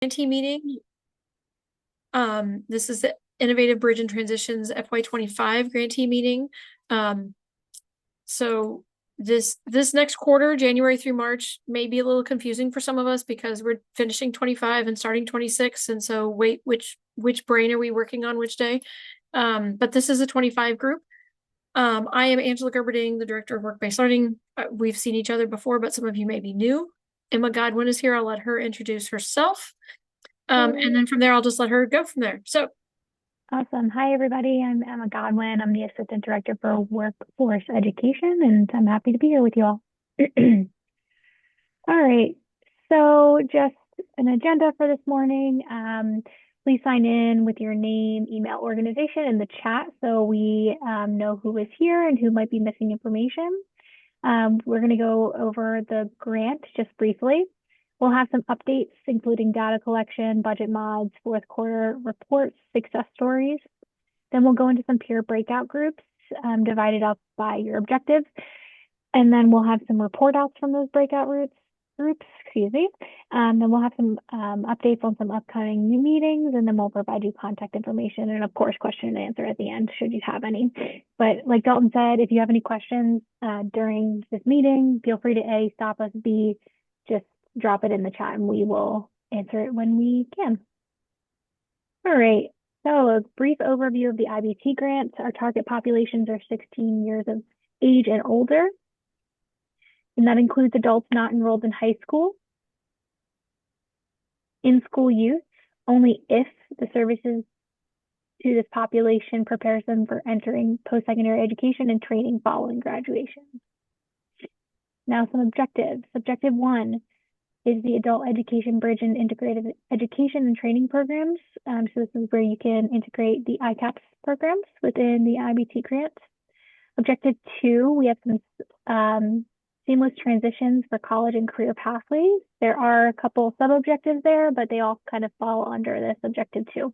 grantee meeting. This is the Innovative Bridge and Transitions FY25 grantee meeting. So this next quarter, January through March, may be a little confusing for some of us because we're finishing 25 and starting 26. And so wait, which brain are we working on which day? But this is a 25 group. I am Angela Gerberding, the Director of Work-Based Learning. We've seen each other before, but some of you may be new. Emma Godwin is here. I'll let her introduce herself. And then from there, I'll just let her go from there. So Awesome. Hi, everybody. I'm Emma Godwin. I'm the Assistant Director for Workforce Education, and I'm happy to be here with you all. All right. So just an agenda for this morning. Please sign in with your name, email, organization in the chat so we know who is here and who might be missing information. We're going to go over the grant just briefly. We'll have some updates, including data collection, budget mods, fourth quarter reports, success stories. Then we'll go into some peer breakout groups divided up by your objectives. And then we'll have some report outs from those breakout groups, excuse me. Then we'll have some updates on some upcoming new meetings, and then we'll provide you contact information and, of course, question and answer at the end, should you have any. But like Dalton said, if you have any questions during this meeting, feel free to A, stop us, B, just drop it in the chat and we will answer it when we can. All right, so a brief overview of the IBT grants. Our target populations are 16 years of age and older, and that includes adults not enrolled in high school, in-school youth, only if the services to this population prepares them for entering post-secondary education and training following graduation. Now some objectives. Objective 1 is the Adult Education Bridge and Integrated Education and Training Programs. So this is where you can integrate the ICAPS programs within the IBT grant. Objective 2, we have some seamless transitions for college and career pathways. There are a couple sub-objectives there, but they all kind of fall under this objective 2.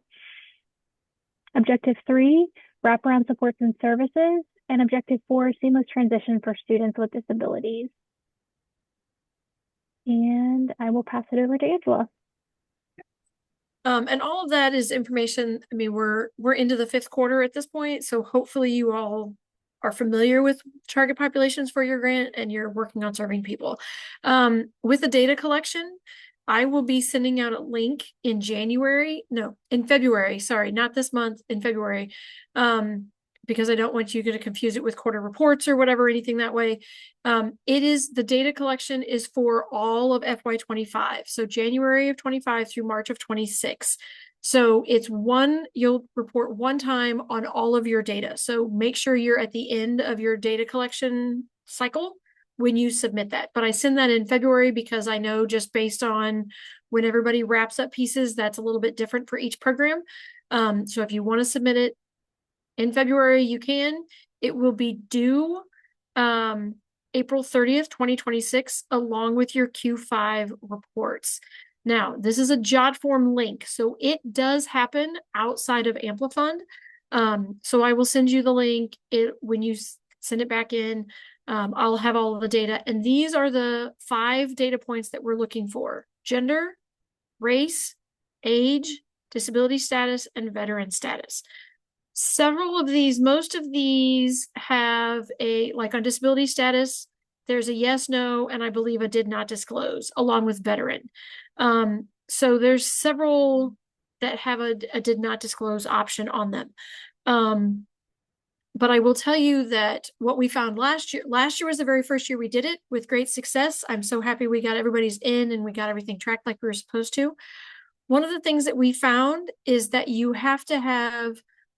Objective 3, wraparound supports and services. And objective 4, seamless transition for students with disabilities. And I will pass it over to Angela. And all of that is information. I mean, we're into the 5th quarter at this point, so hopefully you all are familiar with target populations for your grant and you're working on serving people. With the data collection, I will be sending out a link in February, sorry, not this month, in February, because I don't want you to confuse it with quarter reports or whatever, anything that way. The data collection is for all of FY25. So January of 25 through March of 26. So you'll report one time on all of your data. So make sure you're at the end of your data collection cycle when you submit that. But I send that in February because I know just based on when everybody wraps up pieces, that's a little bit different for each program. So if you want to submit it in February, you can. It will be due April 30th, 2026, along with your Q5 reports. Now, this is a JotForm link, so it does happen outside of Amplifund. So I will send you the link. When you send it back in, I'll have all of the data. And these are the 5 data points that we're looking for: gender, race, age, disability status, and veteran status. Most of these have like on disability status, there's a yes, no, and I believe a did not disclose along with veteran. So there's several that have a did not disclose option on them. But I will tell you that what we found last year was the very first year we did it with great success. I'm so happy we got everybody's in and we got everything tracked like we were supposed to. One of the things that we found is that you have to have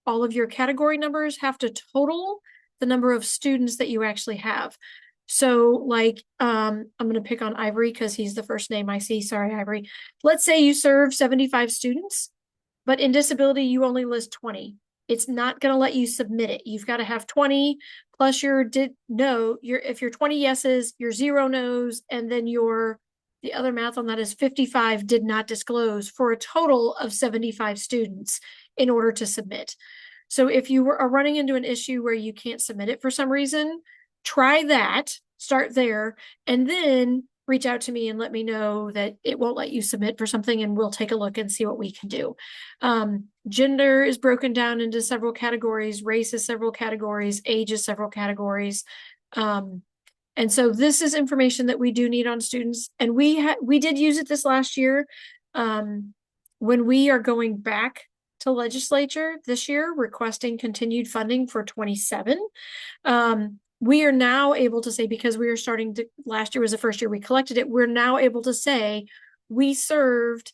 all of your category numbers have to total the number of students that you actually have. So like, I'm going to pick on Ivory because he's the first name I see. Sorry, Ivory. Let's say you serve 75 students, but in disability, you only list 20. It's not going to let you submit it. You've got to have 20 plus if you're 20 yeses, your 0 no's, and then the other math on that is 55 did not disclose for a total of 75 students in order to submit. So if you are running into an issue where you can't submit it for some reason, try that, start there, and then reach out to me and let me know that it won't let you submit for something, and we'll take a look and see what we can do. Gender is broken down into several categories, race is several categories, age is several categories. And so this is information that we do need on students, and we did use it this last year. When we are going back to legislature this year requesting continued funding for 27, we are now able to say, because we are starting to, last year was the first year we collected it, we're now able to say we served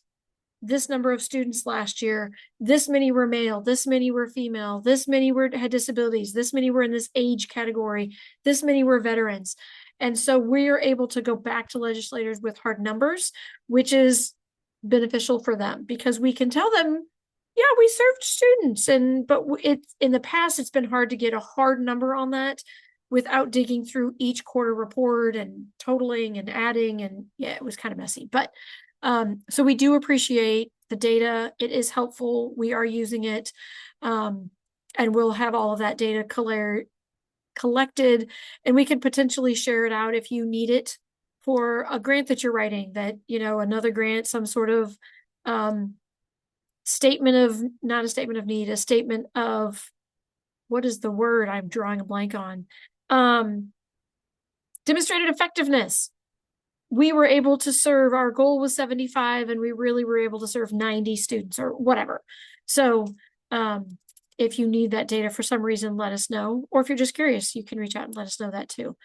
this number of students last year, this many were male, this many were female, this many had disabilities, this many were in this age category, this many were veterans. And so we're able to go back to legislators with hard numbers, which is beneficial for them, because we can tell them, yeah, we served students, but it's in the past, it's been hard to get a hard number on that without digging through each quarter report and totaling and adding, and yeah, it was kind of messy. But so we do appreciate the data. It is helpful. We are using it. And we'll have all of that data collected, and we can potentially share it out if you need it for a grant that you're writing, that, another grant, some sort of statement of, not a statement of need, a statement of, what is the word I'm drawing a blank on? Demonstrated effectiveness. We were able to serve, our goal was 75, and we really were able to serve 90 students or whatever. So if you need that data for some reason, let us know. Or if you're just curious, you can reach out and let us know that too.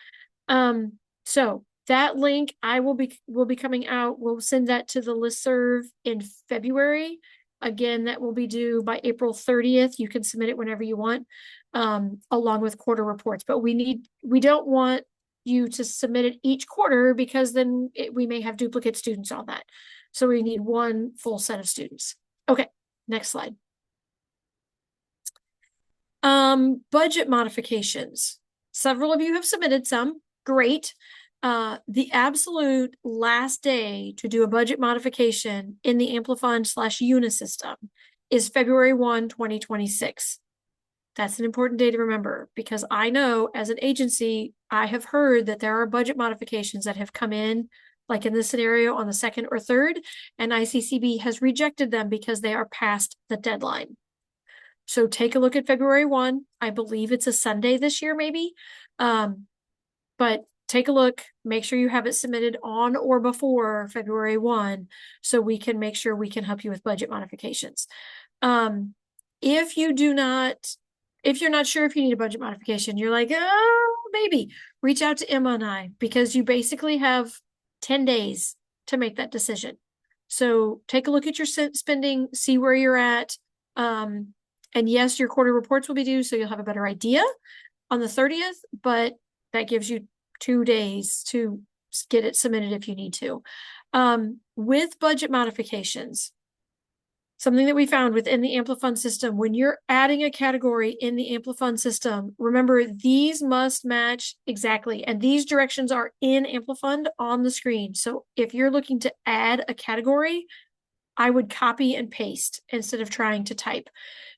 So that link will be coming out. We'll send that to the listserv in February. Again, that will be due by April 30th. You can submit it whenever you want, along with quarter reports. But we don't want you to submit it each quarter, because then we may have duplicate students on that. So we need one full set of students. Okay, next slide. Budget modifications. Several of you have submitted some. Great. The absolute last day to do a budget modification in the Amplifund/UNA system is February 1, 2026. That's an important day to remember, because I know as an agency, I have heard that there are budget modifications that have come in, like in this scenario, on the 2nd or 3rd, and ICCB has rejected them because they are past the deadline. So take a look at February 1. I believe it's a Sunday this year, maybe. But take a look, make sure you have it submitted on or before February 1, so we can make sure we can help you with budget modifications. If you're not sure if you need a budget modification, you're like, oh, maybe, reach out to Emma and I, because you basically have 10 days to make that decision. So take a look at your spending, see where you're at. And yes, your quarter reports will be due, so you'll have a better idea on the 30th, but that gives you 2 days to get it submitted if you need to. With budget modifications, something that we found within the Amplifund system, when you're adding a category in the Amplifund system, remember, these must match exactly. And these directions are in Amplifund on the screen. So if you're looking to add a category, I would copy and paste instead of trying to type.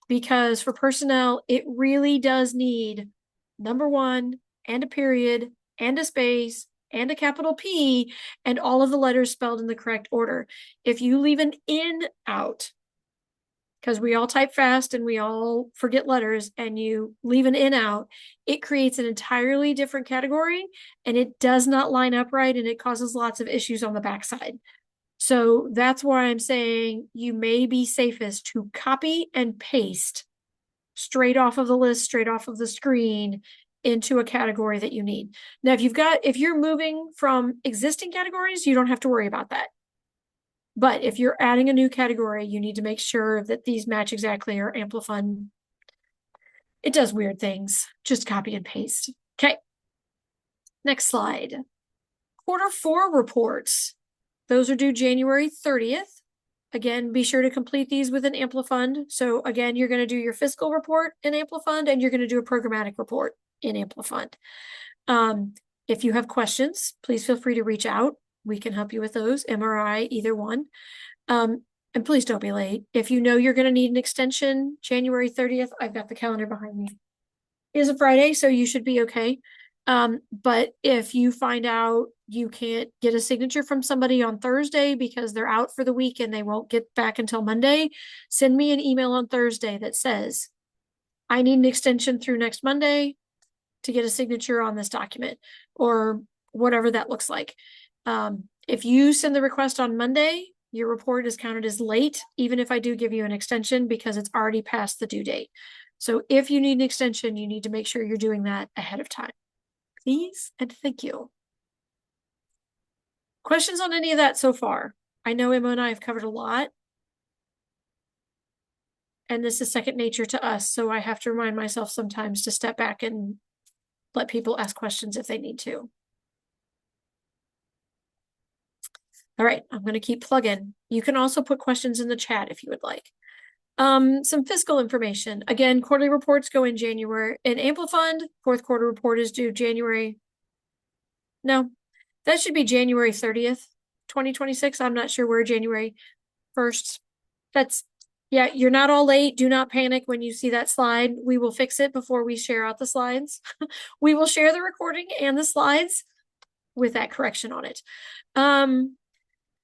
Because for personnel, it really does need number 1 and a period and a space and a capital P and all of the letters spelled in the correct order. If you leave an in out, because we all type fast and we all forget letters, and you leave an in out, it creates an entirely different category, and it does not line up right, and it causes lots of issues on the backside. So that's why I'm saying you may be safest to copy and paste straight off of the list, straight off of the screen, into a category that you need. Now, if you're moving from existing categories, you don't have to worry about that. But if you're adding a new category, you need to make sure that these match exactly, or Amplifund, it does weird things. Just copy and paste. Okay. Next slide. Q4 reports. Those are due January 30th. Again, be sure to complete these with an Amplifund. So again, you're going to do your fiscal report in Amplifund, and you're going to do a programmatic report in Amplifund. If you have questions, please feel free to reach out. We can help you with those, MRI, either one. And please don't be late. If you know you're going to need an extension, January 30th, I've got the calendar behind me. It is a Friday, so you should be okay. But if you find out you can't get a signature from somebody on Thursday because they're out for the week and they won't get back until Monday, send me an email on Thursday that says, I need an extension through next Monday to get a signature on this document, or whatever that looks like. If you send the request on Monday, your report is counted as late, even if I do give you an extension, because it's already past the due date. So if you need an extension, you need to make sure you're doing that ahead of time. Please and thank you. Questions on any of that so far? I know Emma and I have covered a lot, and this is second nature to us, so I have to remind myself sometimes to step back and let people ask questions if they need to. All right, I'm going to keep plugging. You can also put questions in the chat if you would like. Some fiscal information. Again, quarterly reports go in January. In Amplifund, fourth quarter report is due January. No, that should be January 30th, 2026. I'm not sure where January 1st. Yeah, you're not all late. Do not panic when you see that slide. We will fix it before we share out the slides. We will share the recording and the slides with that correction on it.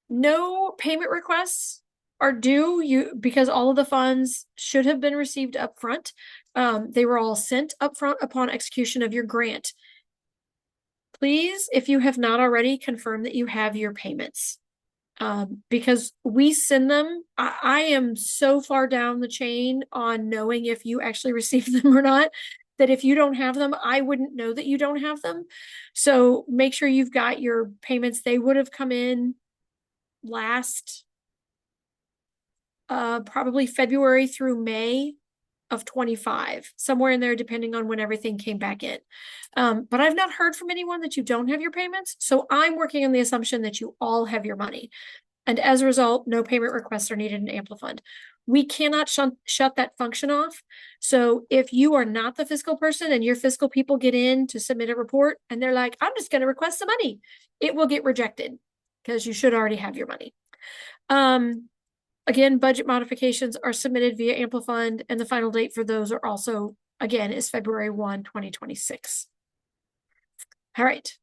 No payment requests are due because all of the funds should have been received up front. They were all sent up front upon execution of your grant. Please, if you have not already, confirm that you have your payments. Because we send them. I am so far down the chain on knowing if you actually received them or not, that if you don't have them, I wouldn't know that you don't have them. So make sure you've got your payments. They would have come in last probably February through May of 25, somewhere in there, depending on when everything came back in. But I've not heard from anyone that you don't have your payments. So I'm working on the assumption that you all have your money. And as a result, no payment requests are needed in Amplifund. We cannot shut that function off. So if you are not the fiscal person and your fiscal people get in to submit a report and they're like, I'm just going to request the money, it will get rejected because you should already have your money. Again, budget modifications are submitted via Amplifund, and the final date for those are also, again, is February 1, 2026. All right.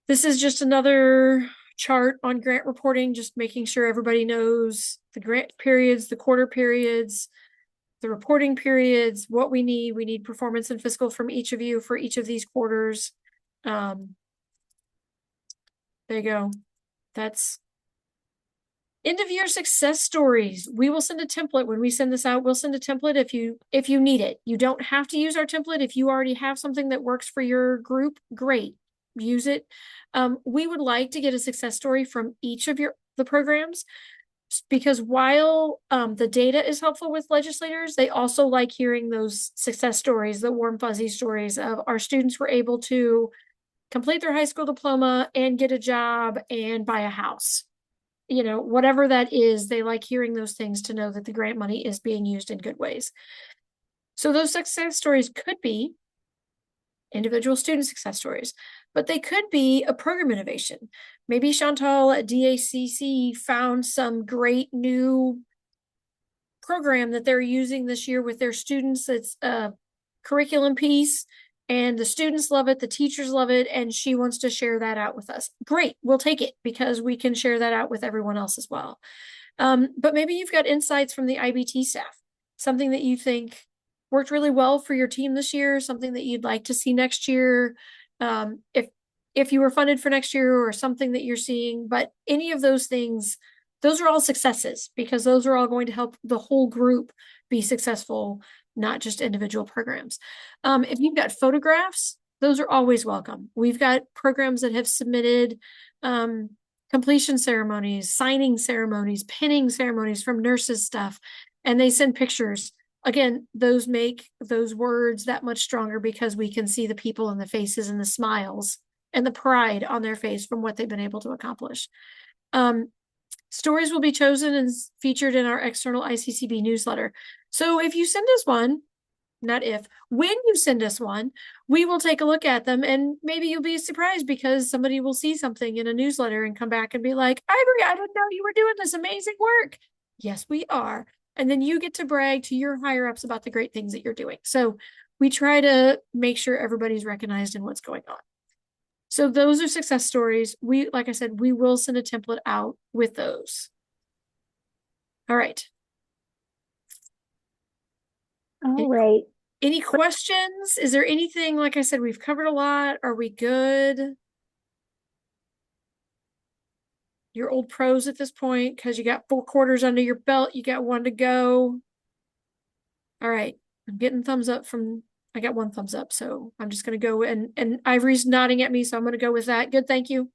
This is just another chart on grant reporting, just making sure everybody knows the grant periods, the quarter periods, the reporting periods, what we need. We need performance and fiscal from each of you for each of these quarters. There you go. That's end of year success stories. We will send a template when we send this out. We'll send a template if you need it. You don't have to use our template. If you already have something that works for your group, great, use it. We would like to get a success story from each of the programs, because while the data is helpful with legislators, they also like hearing those success stories, the warm fuzzy stories of our students were able to complete their high school diploma and get a job and buy a house. You know, whatever that is, they like hearing those things to know that the grant money is being used in good ways. So those success stories could be individual student success stories, but they could be a program innovation. Maybe Chantal at DACC found some great new program that they're using this year with their students. It's a curriculum piece, and the students love it, the teachers love it, and she wants to share that out with us. Great, we'll take it because we can share that out with everyone else as well. But maybe you've got insights from the IBT staff, something that you think worked really well for your team this year, something that you'd like to see next year. If you were funded for next year, or something that you're seeing, but any of those things, those are all successes because those are all going to help the whole group be successful, not just individual programs. If you've got photographs, those are always welcome. We've got programs that have submitted completion ceremonies, signing ceremonies, pinning ceremonies from nurses stuff, and they send pictures. Again, those make those words that much stronger because we can see the people and the faces and the smiles and the pride on their face from what they've been able to accomplish. Stories will be chosen and featured in our external ICCB newsletter. So if you send us one, not if, when you send us one, we will take a look at them, and maybe you'll be surprised because somebody will see something in a newsletter and come back and be like, Ivory, I didn't know you were doing this amazing work. Yes, we are. And then you get to brag to your higher ups about the great things that you're doing. So we try to make sure everybody's recognized in what's going on. So those are success stories. Like I said, we will send a template out with those. All right. All Any, right. any questions? Is there anything, like I said, we've covered a lot. Are we good? You're old pros at this point because you got 4 quarters under your belt. You got one to go. All right. I'm getting thumbs up from, I got one thumbs up. So I'm just going to go and Ivory's nodding at me. So I'm going to go with that. Good. Thank you.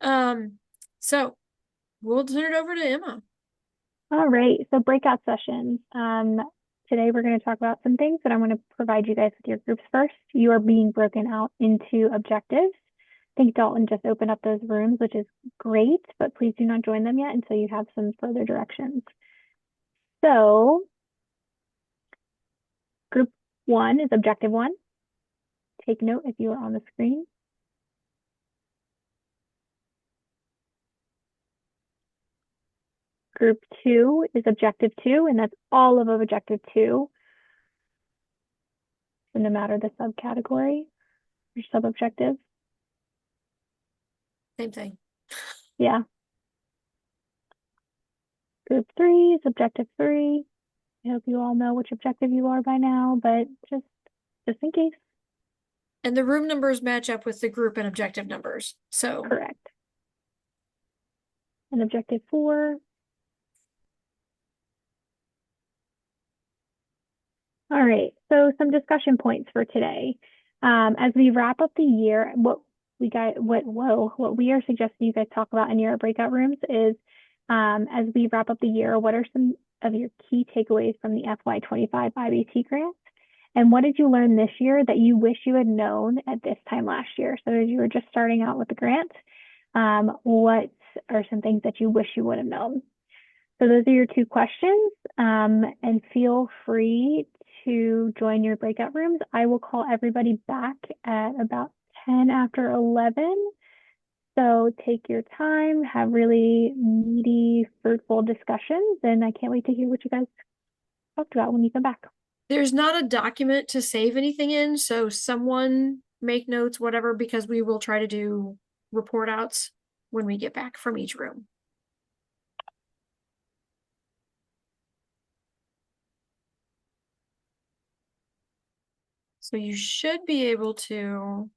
Um, so we'll turn it over to Emma. All right. So breakout sessions. Today we're going to talk about some things, but I want to provide you guys with your groups first. You are being broken out into objectives. I think Dalton just opened up those rooms, which is great, but please do not join them yet until you have some further directions. So group 1 is objective 1. Take note if you are on the screen. Group 2 is objective 2, and that's all of objective 2. So no matter the subcategory or sub-objective. Same thing. Yeah. Group 3 is objective 3. I hope you all know which objective you are by now, but just in case. And the room numbers match up with the group and objective numbers. So Correct. And objective 4. All right, so some discussion points for today. As we wrap up the year, what we are suggesting you guys talk about in your breakout rooms is, as we wrap up the year, what are some of your key takeaways from the FY25 IBT grant? And what did you learn this year that you wish you had known at this time last year? So as you were just starting out with the grant, what are some things that you wish you would have known? So those are your 2 questions, and feel free to join your breakout rooms. I will call everybody back at about 10 after 11. So take your time, have really meaty, fruitful discussions, and I can't wait to hear what you guys talked about when you come back. there's not a document to save anything in. So someone make notes, whatever, because we will try to do report outs when we get back from each room. So you should be able to,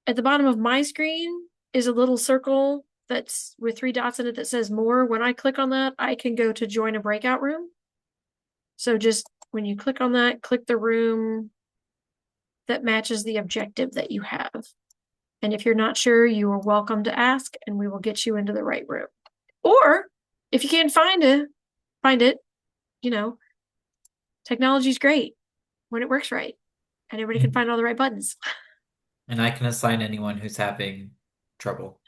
at the bottom of my screen is a little circle that's with 3 dots in it that says more. When I click on that, I can go to join a breakout room. So just when you click on that, click the room that matches the objective that you have. And if you're not sure, you are welcome to ask and we will get you into the right room. Or if you can't find it, you know, technology's great when it works right and everybody can find all the right buttons. And I can assign anyone who's having trouble.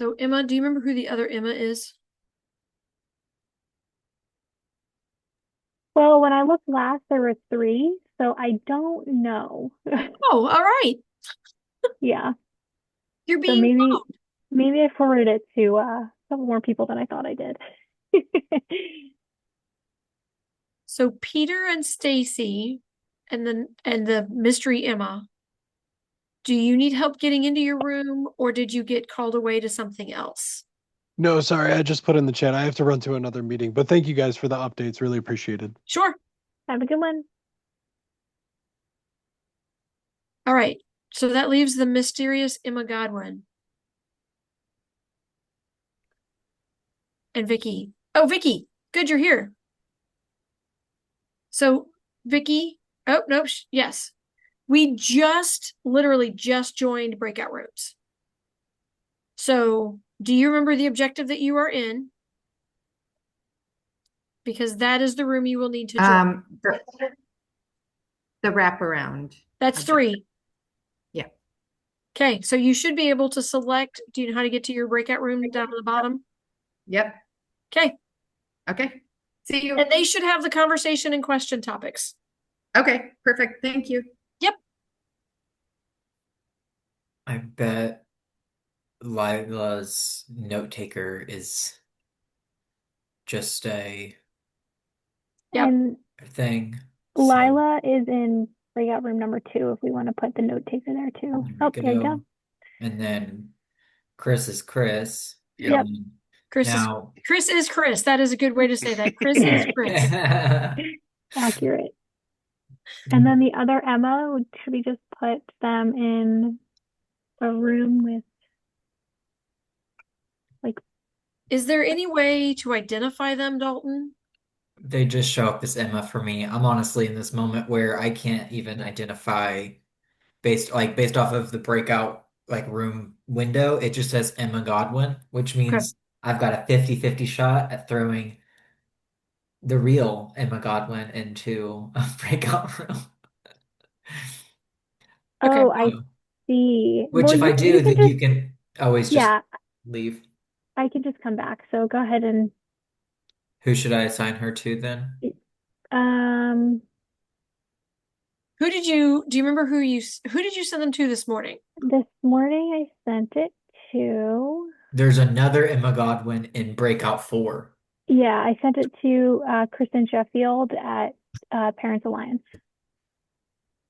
So Emma, do you remember who the other Emma is? Well, when I looked last, there were 3, so I don't know. Oh, all right. Yeah. You're So being maybe I forwarded it to some more people than I thought I did. So Peter and Stacy and the mystery Emma. Do you need help getting into your room or did you get called away to something else? No, sorry, I just put in the chat. I have to run to another meeting, but thank you guys for the updates. Really appreciated. Sure. Have a good one. All right. So that leaves the mysterious Emma Godwin. And Vicky. Oh, Vicky. Good, you're here. So, Vicky. Oh, nope. Yes. We literally just joined breakout rooms. So, do you remember the objective that you are in? Because that is the room you will need to join. The wraparound. That's objective. 3. Yeah. Okay, so you should be able to select, do you know how to get to your breakout room down at the bottom? Yep. Okay, Okay. See you. and they should have the conversation and question topics. Okay, perfect. Thank you. Yep. I bet Lila's note taker is just a Yep. And thing. So Lila is in breakout room number 2 if we want to put the note taker there too. there we Oh, there you go. go. And then Chris is Chris. And Yep. then Chris now is Chris. That is a good way to say that. Chris is Chris. Accurate. And then the other Emma, should we just put them in a room with like, Is there any way to identify them, Dalton? they just show up as Emma for me. I'm honestly in this moment where I can't even identify based off of the breakout like room window, it just says Emma Godwin, which Okay. means I've got a 50-50 shot at throwing the real Emma Godwin into a breakout room. Okay. oh, I So, see. which Well, if I you do, can then you just, can always just yeah, leave. I can just come back. So go ahead and, Who should I assign her to then? um, Do you remember who did you send them to this morning? this morning I sent it to, There's another Emma Godwin in Breakout 4. yeah, I sent it to Kristen Sheffield at Parents Alliance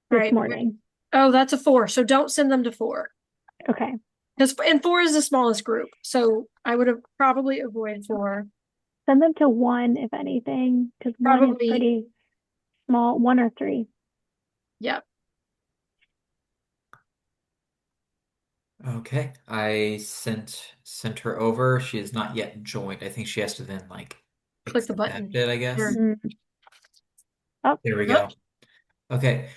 this Right. morning. Oh, that's a 4. So don't send them to 4. Okay. And 4 is the smallest group. So I would have probably avoid 4. Send them to 1 if anything, because 1 is Probably, pretty small, 1 or 3. yeah. Okay, I sent her over. She has not yet joined. I think she has to then like Click the accept button. it, I guess. Sure. Mm. Oh, There we Yep. go. Okay.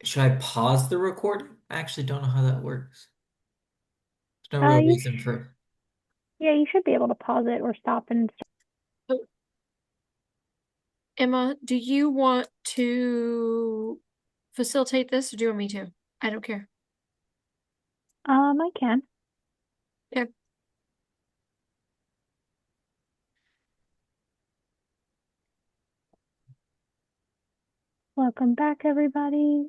Should I pause the recording? I actually don't know how that works. There's no real you reason for. yeah, you should be able to pause it or stop and Emma, do you want to facilitate this or do you want me to? I don't care. I can. Yeah. Welcome back, everybody.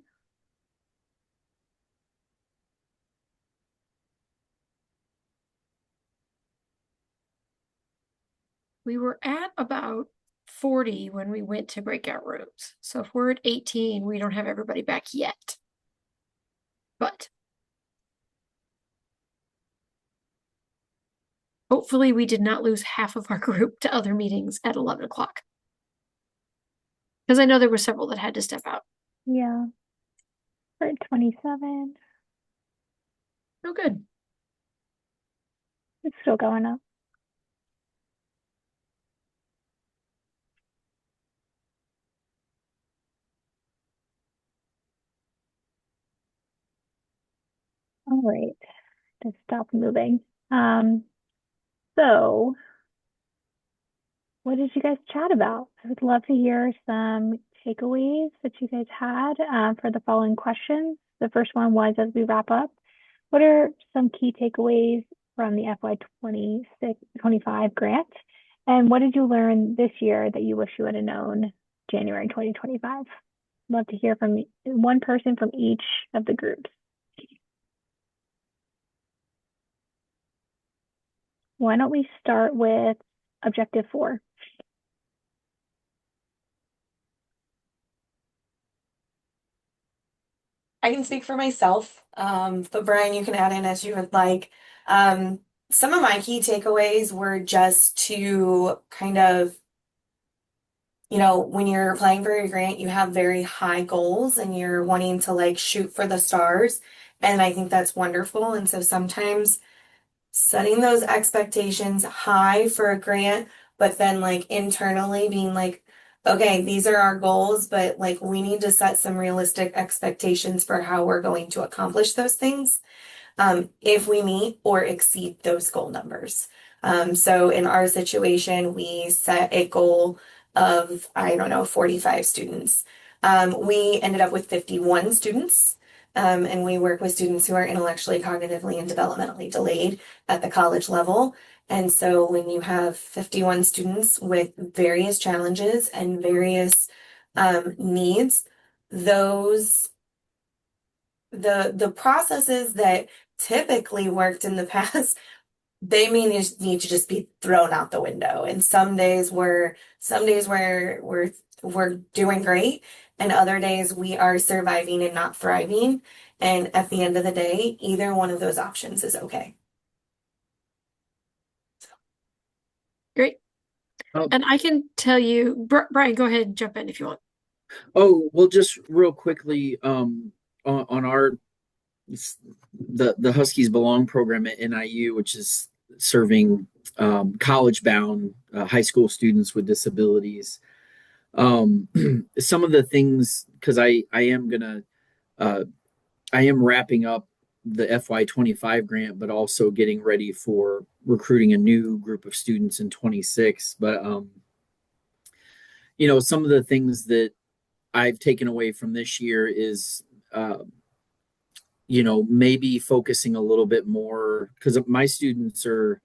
We were at about 40 when we went to breakout rooms. So if we're at 18, we don't have everybody back yet. But hopefully we did not lose half of our group to other meetings at 11 o'clock. Because I know there were several that had to step out. Yeah. We're at 27. Oh, good. It's still going up. All right. Just stop moving. So what did you guys chat about? I would love to hear some takeaways that you guys had for the following questions. The first one was, as we wrap up, what are some key takeaways from the FY25 grant? And what did you learn this year that you wish you would have known January 2025? Love to hear from one person from each of the groups. Why don't we start with objective 4? I can speak for myself, but Brian, you can add in as you would like. Um, some of my key takeaways were just to kind of, when you're applying for your grant, you have very high goals and you're wanting to like shoot for the stars. And I think that's wonderful. And so sometimes setting those expectations high for a grant, but then like internally being like, okay, these are our goals, but like we need to set some realistic expectations for how we're going to accomplish those things, if we meet or exceed those goal numbers. So in our situation, we set a goal of, I don't know, 45 students. We ended up with 51 students. And we work with students who are intellectually, cognitively, and developmentally delayed at the college level. And so when you have 51 students with various challenges and various needs, those the processes that typically worked in the past, they may need to just be thrown out the window. And some days we're doing great, and other days we are surviving and not thriving. And at the end of the day, either one of those options is okay. Great. Oh. And I can tell you, Brian, go ahead and jump in if you want. Oh, well, just real quickly, on our the Huskies Belong program at NIU, which is serving college-bound high school students with disabilities. Some of the things, because I am wrapping up the FY25 grant, but also getting ready for recruiting a new group of students in 26. But some of the things that I've taken away from this year is maybe focusing a little bit more, because my students are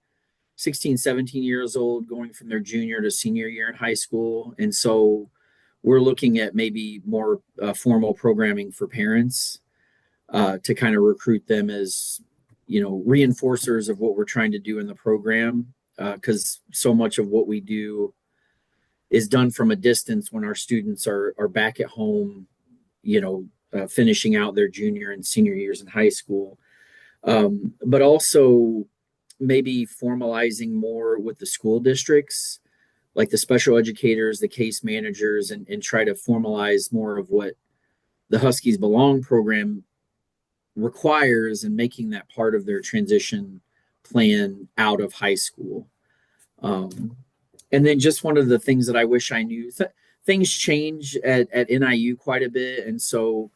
16, 17 years old, going from their junior to senior year in high school. And so we're looking at maybe more formal programming for parents to kind of recruit them as, reinforcers of what we're trying to do in the program. Because so much of what we do is done from a distance when our students are back at home, finishing out their junior and senior years in high school. But also maybe formalizing more with the school districts, like the special educators, the case managers, and try to formalize more of what the Huskies Belong program requires, and making that part of their transition plan out of high school. And then just one of the things that I wish I knew, things change at NIU quite a bit. And so,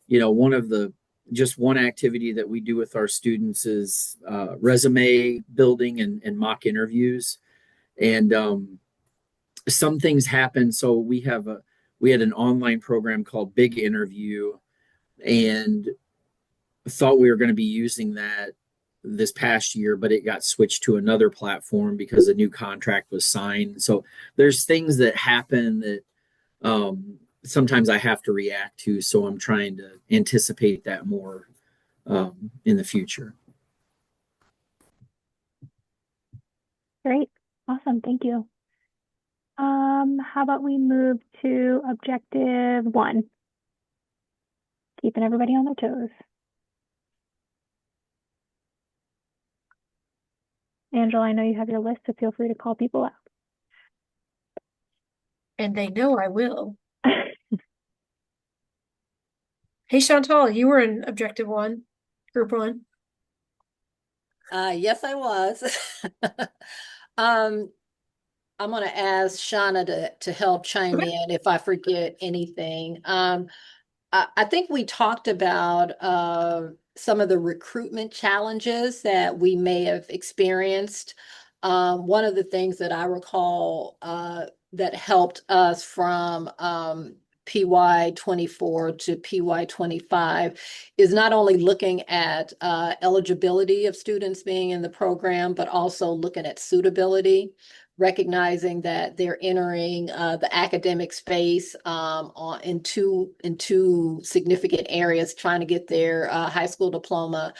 one activity that we do with our students is resume building and mock interviews. And some things happen. So we had an online program called Big Interview, and thought we were going to be using that this past year, but it got switched to another platform because a new contract was signed. So there's things that happen that sometimes I have to react to. So I'm trying to anticipate that more in the future. Great. Awesome. Thank you. How about we move to objective 1? Keeping everybody on their toes. Angela, I know you have your list, so feel free to call people out. And they know I will. Hey, Chantal, you were in objective 1, group 1. Yes, I was. I'm going to ask Shauna to help chime in if I forget anything. I think we talked about some of the recruitment challenges that we may have experienced. One of the things that I recall that helped us from PY24 to PY25 is not only looking at eligibility of students being in the program, but also looking at suitability, recognizing that they're entering the academic space in two significant areas, trying to get their high school diploma,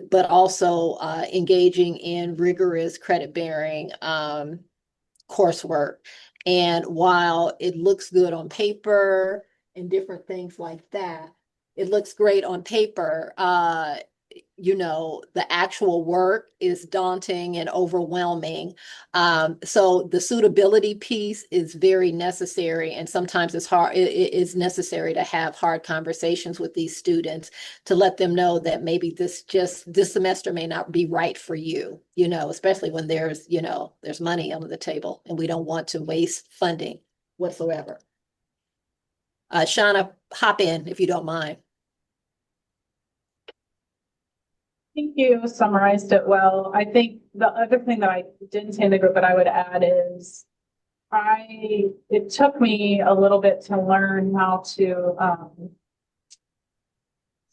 but also engaging in rigorous credit-bearing coursework. And while it looks good on paper and different things like that, it looks great on paper. The actual work is daunting and overwhelming. So the suitability piece is very necessary. And sometimes it's hard. It is necessary to have hard conversations with these students to let them know that maybe this semester may not be right for you, especially when there's money under the table and we don't want to waste funding whatsoever. Shauna, hop in if you don't mind. I think you summarized it well. I think the other thing that I didn't say in the group that I would add is it took me a little bit to learn how to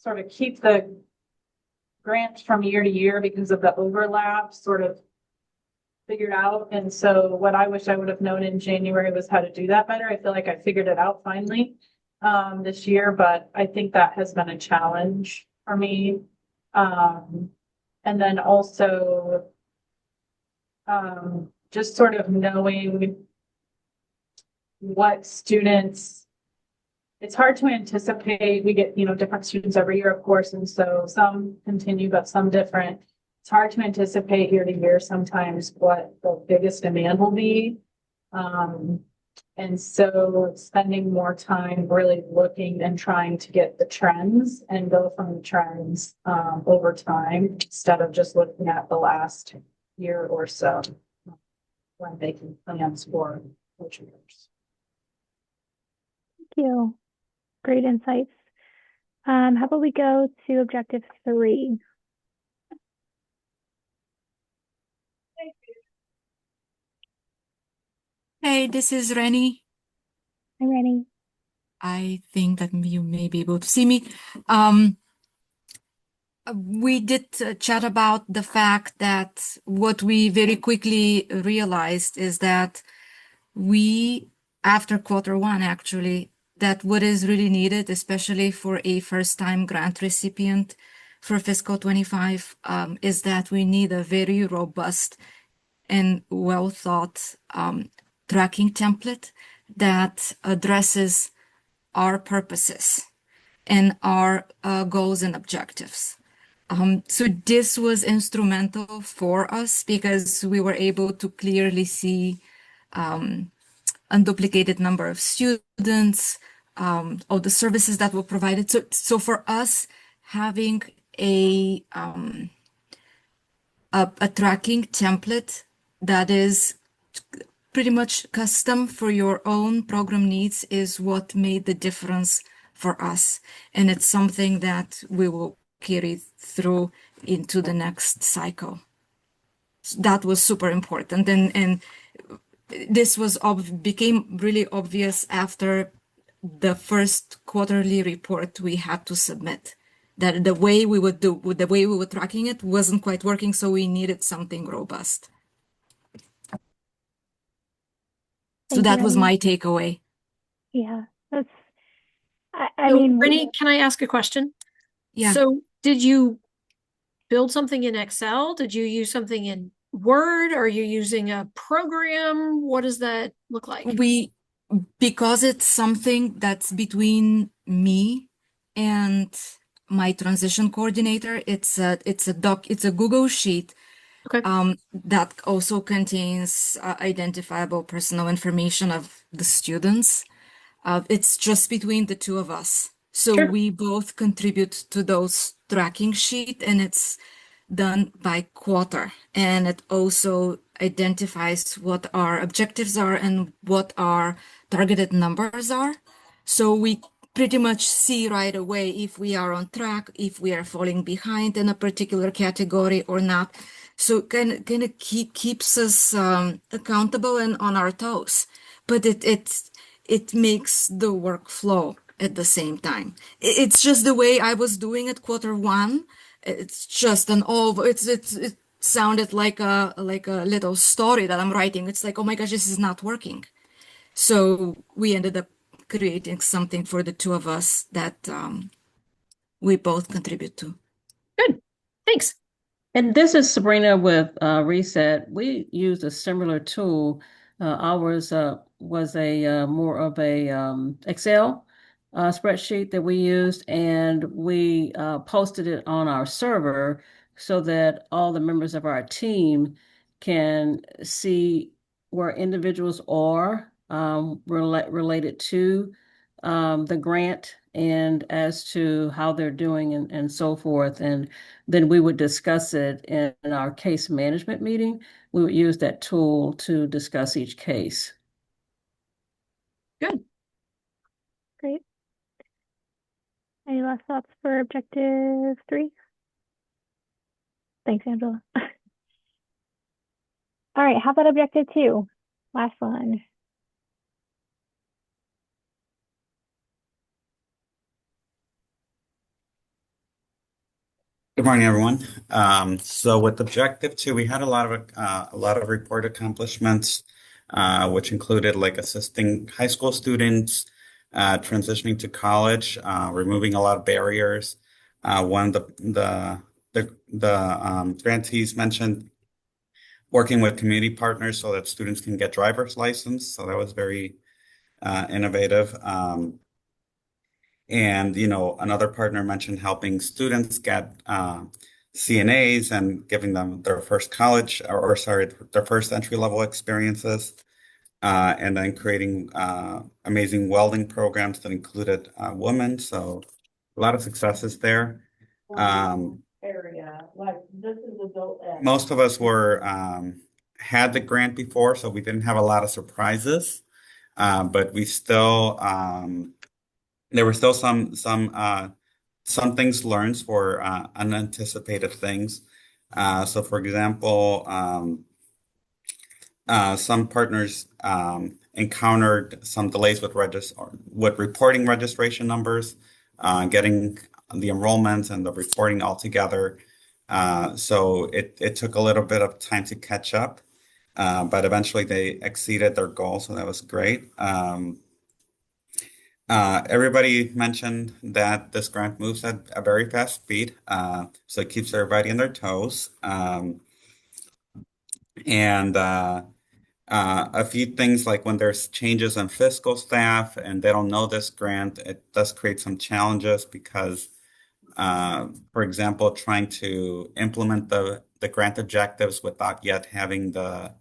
sort of keep the grant from year to year because of the overlap sort of figured out. And so what I wish I would have known in January was how to do that better. I feel like I figured it out finally this year, but I think that has been a challenge for me. And then also just sort of knowing what students, it's hard to anticipate. We get, different students every year, of course, and so some continue, but some different. It's hard to anticipate year to year sometimes what the biggest demand will be. And so spending more time really looking and trying to get the trends and go from the trends over time instead of just looking at the last year or so when making plans for future years. Thank you. Great insights. How about we go to objective 3? Hey, this is Rennie. I'm ready. I think that you may be able to see me. We did chat about the fact that what we very quickly realized is that after Q1 actually, that what is really needed, especially for a first-time grant recipient for fiscal 25, is that we need a very robust and well-thought tracking template that addresses our purposes and our goals and objectives. So this was instrumental for us because we were able to clearly see unduplicated number of students, all the services that were provided. So for us, having a tracking template that is pretty much custom for your own program needs is what made the difference for us. And it's something that we will carry through into the next cycle. So that was super important. And this became really obvious after the first quarterly report we had to submit. That the way we were tracking it wasn't quite working, so we needed something robust. So that was my takeaway. Yeah, that's, Rennie, can I ask a question? Yeah. So did you build something in Excel? Did you use something in Word? Are you using a program? What does that look like? Because it's something that's between me and my transition coordinator, it's a Google sheet. Okay. That also contains identifiable personal information of the students. It's just between the two of us. So Sure. we both contribute to those tracking sheet, and it's done by quarter. And it also identifies what our objectives are and what our targeted numbers are. So we pretty much see right away if we are on track, if we are falling behind in a particular category or not. So kind of keeps us accountable and on our toes. But it makes the work flow at the same time. It's just the way I was doing it Q1. It's just it sounded like a little story that I'm writing. It's like, oh my gosh, this is not working. So we ended up creating something for the two of us that we both contribute to. Good. Thanks. And this is Sabrina with Reset. We used a similar tool. Ours was a more of a Excel spreadsheet that we used, and we posted it on our server so that all the members of our team can see where individuals are related to the grant and as to how they're doing and so forth. And then we would discuss it in our case management meeting. We would use that tool to discuss each case. Good. Great. Any last thoughts for objective 3? Thanks, Angela. All right, how about objective 2? Last one. Good morning, everyone. So with Objective 2, we had a lot of report accomplishments, which included like assisting high school students transitioning to college, removing a lot of barriers. One of the grantees mentioned working with community partners so that students can get driver's license. So that was very innovative. And, another partner mentioned helping students get CNAs and giving them their first college or sorry, their first entry level experiences. And then creating amazing welding programs that included women. So a lot of successes there. Area, like this is adult ed. Most of us had the grant before, so we didn't have a lot of surprises. But we still there were still some things learned for unanticipated things. So for example, some partners encountered some delays with reporting registration numbers, getting the enrollments and the reporting all together. So it took a little bit of time to catch up, but eventually they exceeded their goal, so that was great. Everybody mentioned that this grant moves at a very fast speed, so it keeps everybody on their toes. And a few things like when there's changes in fiscal staff and they don't know this grant, it does create some challenges because, for example, trying to implement the grant objectives without yet having the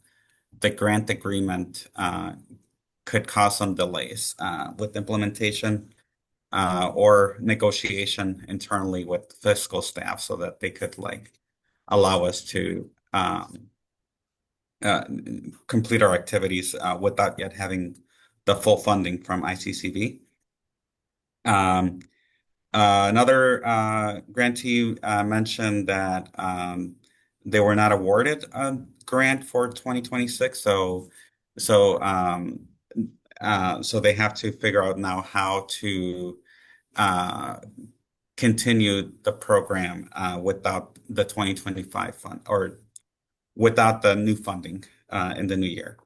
grant agreement could cause some delays with implementation or negotiation internally with fiscal staff so that they could allow us to complete our activities without yet having the full funding from ICCV. Another grantee mentioned that they were not awarded a grant for 2026, so they have to figure out now how to continue the program without the 2025 fund or without the new funding in the new year.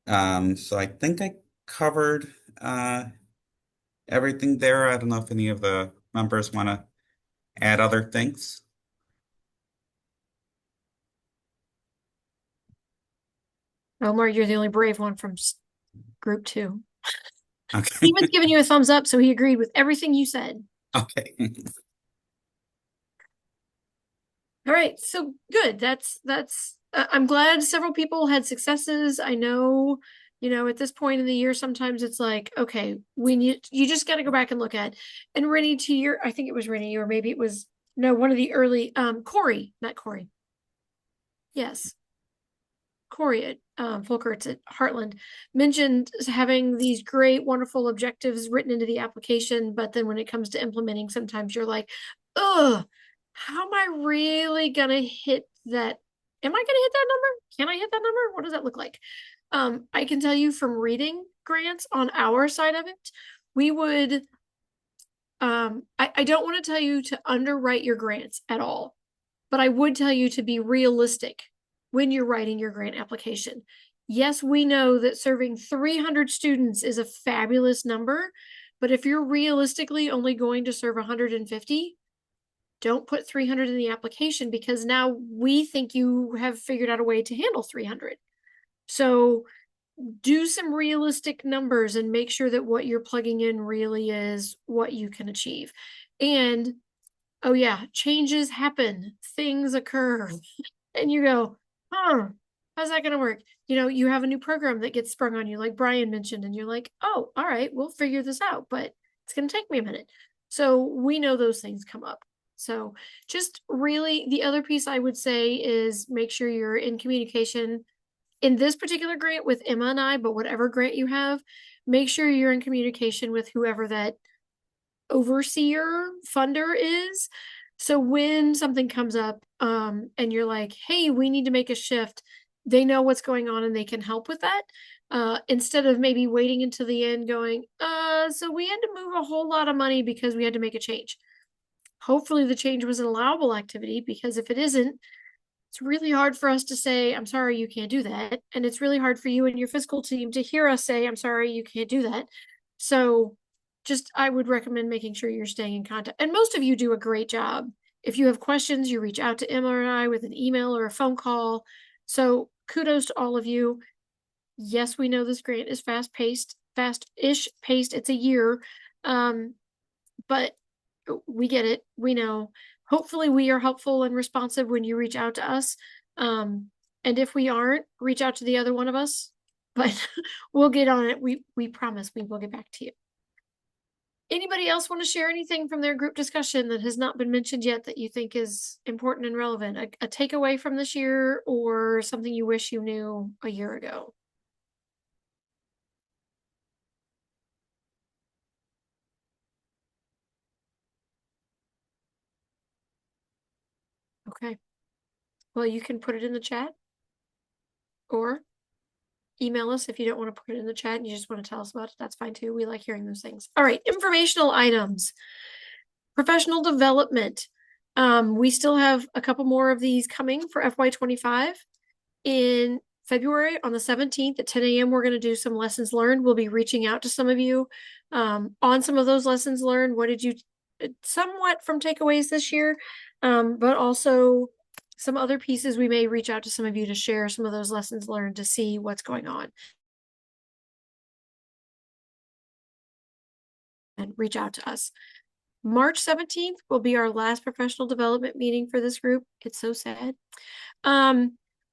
So I think I covered everything there. I don't know if any of the members want to add other things. Omar, you're the only brave one from group 2. Okay. Steven's giving you a thumbs up, so he agreed with everything you said. Okay. All right, so good. I'm glad several people had successes. I know, at this point in the year, sometimes it's like, okay, you just got to go back and look at. And Rennie, I think it was Rennie, or maybe it was, no, one of the early, Corey, not Corey. Yes. Corey at Folkerts at Heartland mentioned having these great, wonderful objectives written into the application, but then when it comes to implementing, sometimes you're like, ugh, how am I really gonna hit that? Am I gonna hit that number? Can I hit that number? What does that look like? I can tell you from reading grants on our side of it, we would I don't want to tell you to underwrite your grants at all, but I would tell you to be realistic when you're writing your grant application. Yes, we know that serving 300 students is a fabulous number, but if you're realistically only going to serve 150, don't put 300 in the application because now we think you have figured out a way to handle 300. So do some realistic numbers and make sure that what you're plugging in really is what you can achieve. And oh yeah, changes happen, things occur, and you go, how's that going to work? You have a new program that gets sprung on you, like Brian mentioned, and you're like, oh, all right, we'll figure this out, but it's going to take me a minute. So we know those things come up. So just really, the other piece I would say is make sure you're in communication in this particular grant with Emma and I, but whatever grant you have, make sure you're in communication with whoever that overseer funder is. So when something comes up, and you're like, hey, we need to make a shift, they know what's going on and they can help with that. Instead of maybe waiting until the end going, so we had to move a whole lot of money because we had to make a change. Hopefully the change was an allowable activity, because if it isn't, it's really hard for us to say, I'm sorry, you can't do that. And it's really hard for you and your fiscal team to hear us say, I'm sorry, you can't do that. So just, I would recommend making sure you're staying in contact. And most of you do a great job. If you have questions, you reach out to Emma and I with an email or a phone call. So kudos to all of you. Yes, we know this grant is fast-ish paced. It's a year. But we get it. We know. Hopefully we are helpful and responsive when you reach out to us. And if we aren't, reach out to the other one of us, but we'll get on it. We promise we will get back to you. Anybody else want to share anything from their group discussion that has not been mentioned yet that you think is important and relevant? A takeaway from this year, or something you wish you knew a year ago? Okay. Well, you can put it in the chat, or email us if you don't want to put it in the chat and you just want to tell us about it. That's fine too. We like hearing those things. All right, informational items. Professional development. We still have a couple more of these coming for FY25. In February on the 17th at 10 a.m. we're going to do some lessons learned. We'll be reaching out to some of you on some of those lessons learned. What did you somewhat from takeaways this year, but also some other pieces. We may reach out to some of you to share some of those lessons learned to see what's going on. And reach out to us. March 17th will be our last professional development meeting for this group. It's so sad.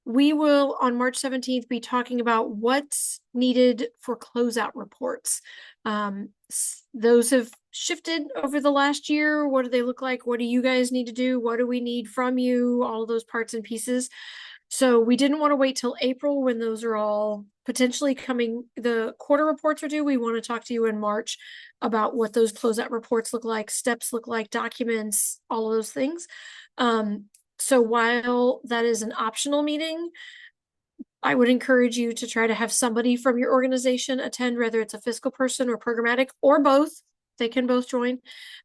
We will, on March 17th, be talking about what's needed for closeout reports. Those have shifted over the last year. What do they look like? What do you guys need to do? What do we need from you? All of those parts and pieces. So we didn't want to wait till April when those are all potentially coming. The quarter reports are due. We want to talk to you in March about what those closeout reports look like, steps look like, documents, all of those things. So while that is an optional meeting, I would encourage you to try to have somebody from your organization attend, whether it's a fiscal person or programmatic or both. They can both join.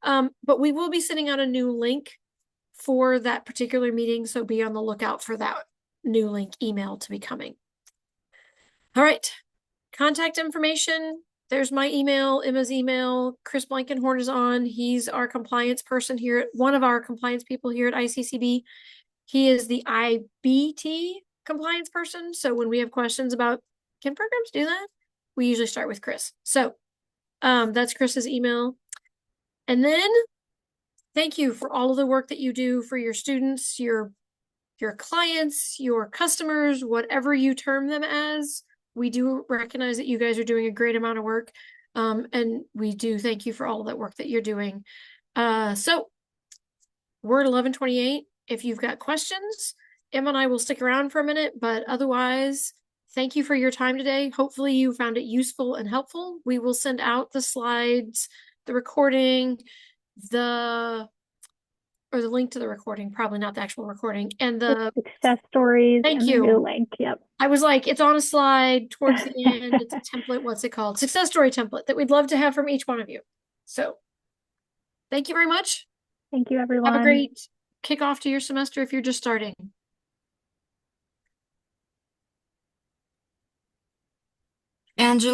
But we will be sending out a new link for that particular meeting. So be on the lookout for that new link email to be coming. All right. Contact information. There's my email, Emma's email. Chris Blankenhorn is on. He's our compliance person here, one of our compliance people here at ICCB. He is the IBT compliance person. So when we have questions about, can programs do that? We usually start with Chris. So that's Chris's email. And then thank you for all of the work that you do for your students, your clients, your customers, whatever you term them as. We do recognize that you guys are doing a great amount of work. And we do thank you for all that work that you're doing. So we're at 11:28. If you've got questions, Emma and I will stick around for a minute, but otherwise, thank you for your time today. Hopefully you found it useful and helpful. We will send out the slides, the recording, the link to the recording, probably not the actual recording, and the success stories. Thank and you. The new link. Yep. I was like, it's on a slide towards the end. It's a template. What's it called? Success story template that we'd love to have from each one of you. So thank you very much. Thank you, everyone. Have a great kickoff to your semester if you're just starting. Angela.